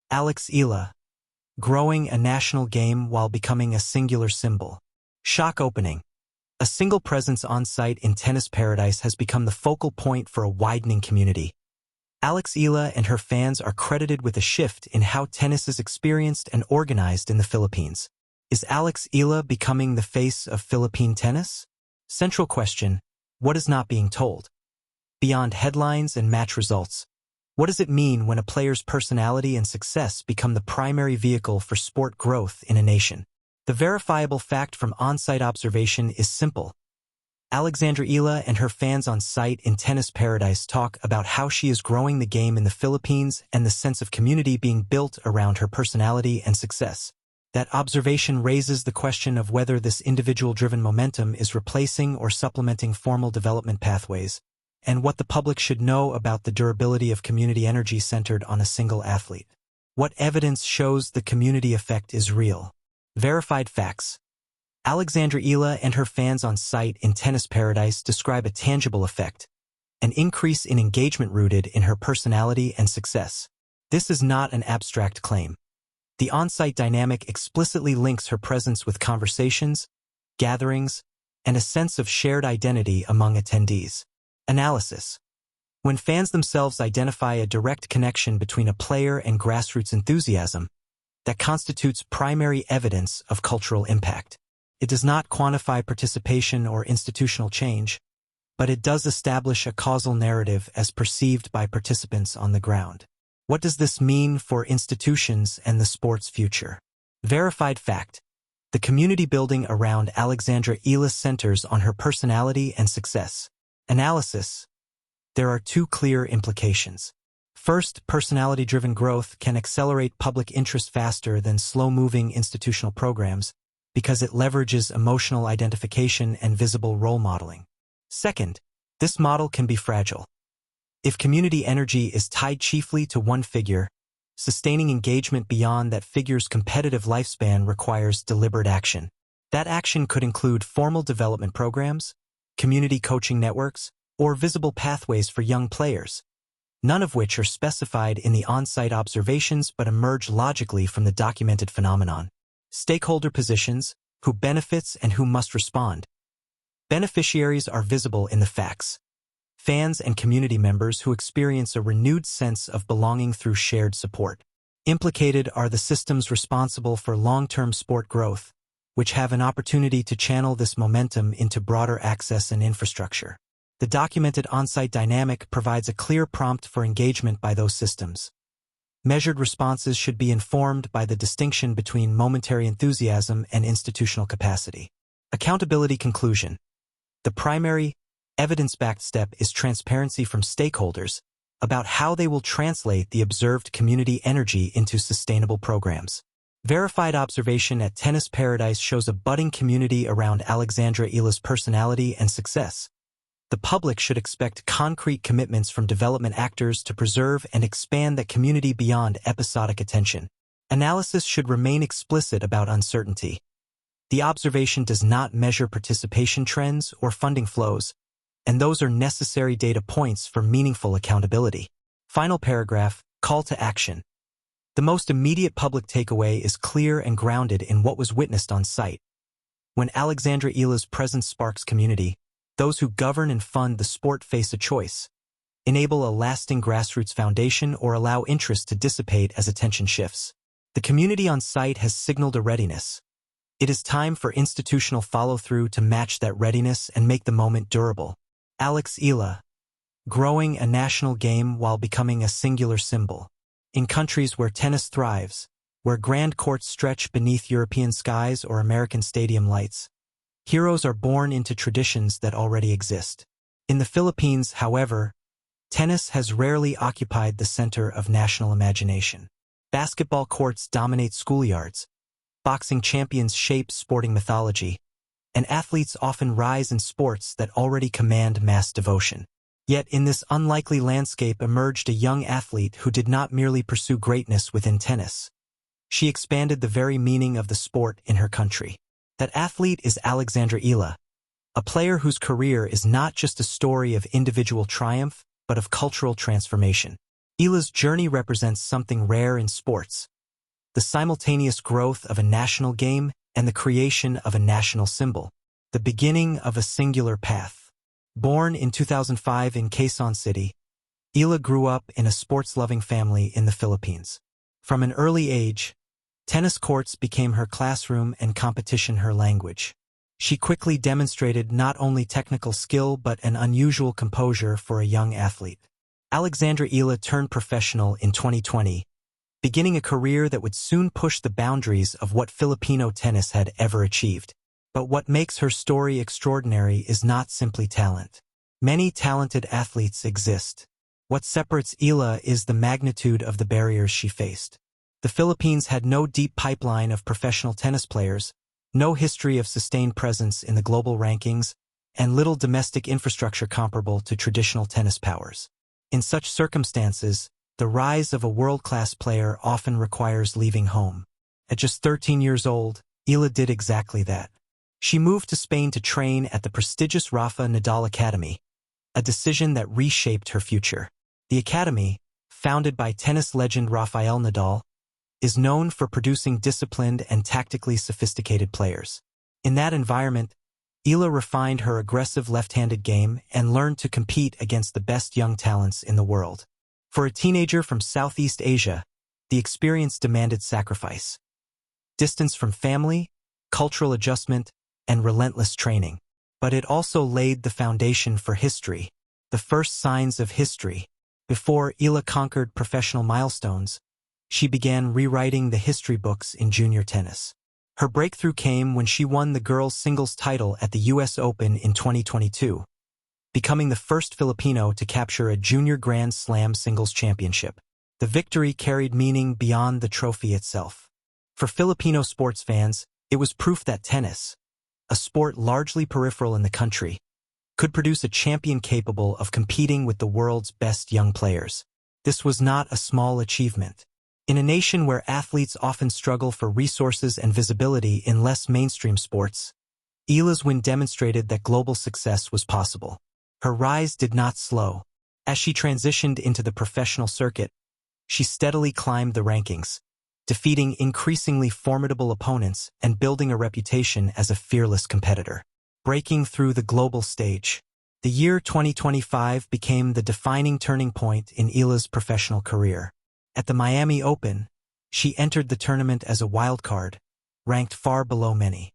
Alex Eala, growing a national game while becoming a singular symbol. Shock opening. A single presence on site in tennis paradise has become the focal point for a widening community. Alex Eala and her fans are credited with a shift in how tennis is experienced and organized in the Philippines. Is Alex Eala becoming the face of Philippine tennis? Central question: what is not being told? Beyond headlines and match results, what does it mean when a player's personality and success become the primary vehicle for sport growth in a nation? The verifiable fact from on-site observation is simple. Alexandra Eala and her fans on site in Tennis Paradise talk about how she is growing the game in the Philippines and the sense of community being built around her personality and success. That observation raises the question of whether this individual-driven momentum is replacing or supplementing formal development pathways, and what the public should know about the durability of community energy centered on a single athlete. What evidence shows the community effect is real? Verified facts. Alexandra Eala and her fans on site in Tennis Paradise describe a tangible effect, an increase in engagement rooted in her personality and success. This is not an abstract claim. The on-site dynamic explicitly links her presence with conversations, gatherings, and a sense of shared identity among attendees. Analysis. When fans themselves identify a direct connection between a player and grassroots enthusiasm, that constitutes primary evidence of cultural impact. It does not quantify participation or institutional change, but it does establish a causal narrative as perceived by participants on the ground. What does this mean for institutions and the sport's future? Verified fact. The community building around Alexandra Eala centers on her personality and success. Analysis. There are two clear implications. First, personality-driven growth can accelerate public interest faster than slow-moving institutional programs, because it leverages emotional identification and visible role modeling. Second, this model can be fragile. If community energy is tied chiefly to one figure, sustaining engagement beyond that figure's competitive lifespan requires deliberate action. That action could include formal development programs, community coaching networks, or visible pathways for young players, none of which are specified in the on-site observations but emerge logically from the documented phenomenon. Stakeholder positions, who benefits and who must respond. Beneficiaries are visible in the facts. Fans and community members who experience a renewed sense of belonging through shared support. Implicated are the systems responsible for long-term sport growth, which have an opportunity to channel this momentum into broader access and infrastructure. The documented on-site dynamic provides a clear prompt for engagement by those systems. Measured responses should be informed by the distinction between momentary enthusiasm and institutional capacity. Accountability conclusion. The primary, evidence-backed step is transparency from stakeholders about how they will translate the observed community energy into sustainable programs. Verified observation at Tennis Paradise shows a budding community around Alexandra Eala's personality and success. The public should expect concrete commitments from development actors to preserve and expand that community beyond episodic attention. Analysis should remain explicit about uncertainty. The observation does not measure participation trends or funding flows, and those are necessary data points for meaningful accountability. Final paragraph, call to action. The most immediate public takeaway is clear and grounded in what was witnessed on site. When Alexandra Eala's presence sparks community, those who govern and fund the sport face a choice: enable a lasting grassroots foundation or allow interest to dissipate as attention shifts. The community on site has signaled a readiness. It is time for institutional follow-through to match that readiness and make the moment durable. Alex Eala, growing a national game while becoming a singular symbol. In countries where tennis thrives, where grand courts stretch beneath European skies or American stadium lights, heroes are born into traditions that already exist. In the Philippines, however, tennis has rarely occupied the center of national imagination. Basketball courts dominate schoolyards, boxing champions shape sporting mythology, and athletes often rise in sports that already command mass devotion. Yet in this unlikely landscape emerged a young athlete who did not merely pursue greatness within tennis. She expanded the very meaning of the sport in her country. That athlete is Alexandra Eala, a player whose career is not just a story of individual triumph, but of cultural transformation. Eala's journey represents something rare in sports: the simultaneous growth of a national game and the creation of a national symbol, the beginning of a singular path. Born in 2005 in Quezon City, Eala grew up in a sports-loving family in the Philippines. From an early age, tennis courts became her classroom and competition her language. She quickly demonstrated not only technical skill but an unusual composure for a young athlete. Alex Eala turned professional in 2020, beginning a career that would soon push the boundaries of what Filipino tennis had ever achieved. But what makes her story extraordinary is not simply talent. Many talented athletes exist. What separates Eala is the magnitude of the barriers she faced. The Philippines had no deep pipeline of professional tennis players, no history of sustained presence in the global rankings, and little domestic infrastructure comparable to traditional tennis powers. In such circumstances, the rise of a world-class player often requires leaving home. At just 13 years old, Eala did exactly that. She moved to Spain to train at the prestigious Rafa Nadal Academy, a decision that reshaped her future. The academy, founded by tennis legend Rafael Nadal, is known for producing disciplined and tactically sophisticated players. In that environment, Eala refined her aggressive left-handed game and learned to compete against the best young talents in the world. For a teenager from Southeast Asia, the experience demanded sacrifice. Distance from family, cultural adjustment, and relentless training. But it also laid the foundation for history, the first signs of history. Before Eala conquered professional milestones, she began rewriting the history books in junior tennis. Her breakthrough came when she won the girls' singles title at the US Open in 2022, becoming the first Filipino to capture a junior Grand Slam singles championship. The victory carried meaning beyond the trophy itself. For Filipino sports fans, it was proof that tennis, a sport largely peripheral in the country, could produce a champion capable of competing with the world's best young players. This was not a small achievement. In a nation where athletes often struggle for resources and visibility in less mainstream sports, Eala's win demonstrated that global success was possible. Her rise did not slow. As she transitioned into the professional circuit, she steadily climbed the rankings, defeating increasingly formidable opponents and building a reputation as a fearless competitor. Breaking through the global stage. The year 2025 became the defining turning point in Eala's professional career. At the Miami Open, she entered the tournament as a wildcard, ranked far below many.